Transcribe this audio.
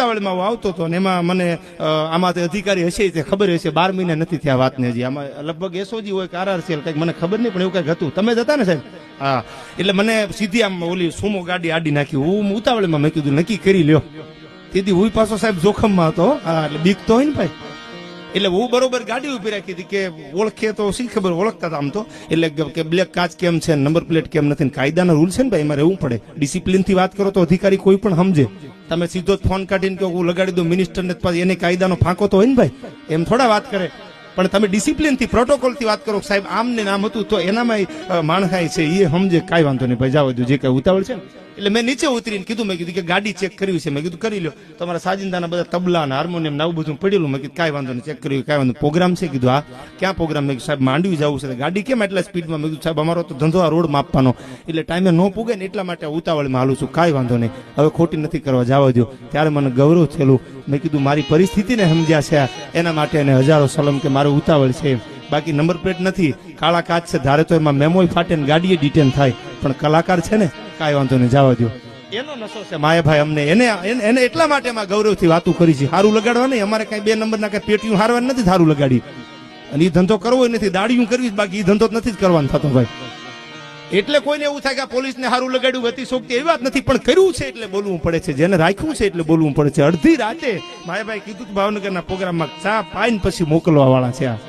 ઉતાવળમાં હું આવતો હતો અને એમાં મને આમાં તે અધિકારી હશે તે ખબર હશે, 12 મહિના નથી થયા વાતને હજી, આમાં લગભગ એસઓજી હોય કે આરઆરસીએલ કંઈક મને ખબર નહીં, પણ એવું કંઈક હતું. તમે જ હતા ને સાહેબ? હા. એટલે મને સીધી આમ ઓલી સુમો ગાડી આડી નાખી. હું ઉતાવળમાં મેં કીધું નક્કી કરી લ્યો. તેથી હું પાછો સાહેબ જોખમમાં હતો. હા, એટલે બીક તો હોય ને ભાઈ. એટલે હું બરોબર ગાડી ઉભી રાખી હતી કે ઓળખે તો શી ખબર, ઓળખતા આમ તો, એટલે કે બ્લેક કાચ કેમ છે, નંબર પ્લેટ કેમ નથી, કાયદાના રૂલ છે ને ભાઈ, એમાં રહેવું પડે. ડિસિપ્લિન થી વાત કરો તો અધિકારી કોઈ પણ સમજે. તમે સીધો જ ફોન કાઢીને કે હું લગાડી દઉં મિનિસ્ટર ને, એને કાયદાનો ફાંકો તો હોય ને ભાઈ, એમ થોડા વાત કરે. પણ તમે ડિસિપ્લિન થી પ્રોટોકોલ થી વાત કરો, સાહેબ આમ ને નામ હતું તો એનામાં માણસાઈ છે એ સમજે, કાંઈ વાંધો નહીં ભાઈ, જાવ દો જે કઈ ઉતાવળ છે ને. એટલે મેં નીચે ઉતરીને કીધું, મેં કીધું કે ગાડી ચેક કરવી છે, મેં કીધું કરી લો. તમારા સાજિંદાના બધા તબલા અને હાર્મોનિયમ ને આવું બધું પડેલું, મેં કીધું કાંઈ વાંધો નહીં, ચેક કર્યું, કાંઈ વાંધો. પ્રોગ્રામ છે? કીધું હા. ક્યાં પ્રોગ્રામ? મેં સાહેબ માંડવી જવું છે. ગાડી કેમ એટલા સ્પીડમાં? મેં કીધું સાહેબ અમારો તો ધંધો આ રોડ માપવાનો, એટલે ટાઈમે ન પૂગે ને એટલા માટે ઉતાવળમાં હાલું છું, કાંઈ વાંધો નહીં, હવે ખોટી નથી કરવા, જવા દો. ત્યારે મને ગૌરવ થયેલું. મેં કીધું મારી પરિસ્થિતિને સમજ્યા છે એના માટે એને હજારો સલામ કે મારું ઉતાવળ છે. બાકી નંબર પ્લેટ નથી, કાળા કાચ છે, ધારે તો એમાં મેમોય ફાટે ને ગાડીએ ડિટેન થાય, પણ કલાકાર છે ને, કાંઈ વાંધો નહીં, જવા દો. એનો નશો છે માયાભાઈ અમને, એને એટલા માટે એમાં ગૌરવથી વાતું કરી છે. સારું લગાડવા નહીં, અમારે કઈ 2 નંબરના કઈ પેટીયું હારવા નથી, સારું લગાડી. અને એ ધંધો કરવો નથી, દાડીયું કરવી, બાકી એ ધંધો નથી જ કરવાનો થતો ભાઈ. એટલે કોઈને એવું થાય કે પોલીસને સારું લગાડ્યું હતી શોખતી, એવી વાત નથી, પણ કર્યું છે એટલે બોલવું પડે છે, જેને રાખ્યું છે એટલે બોલવું પડે છે. અડધી રાતે માયાભાઈ કીધું ભાવનગરના પ્રોગ્રામમાં ચા પાઈને પછી મોકલવા વાળા છે એમને.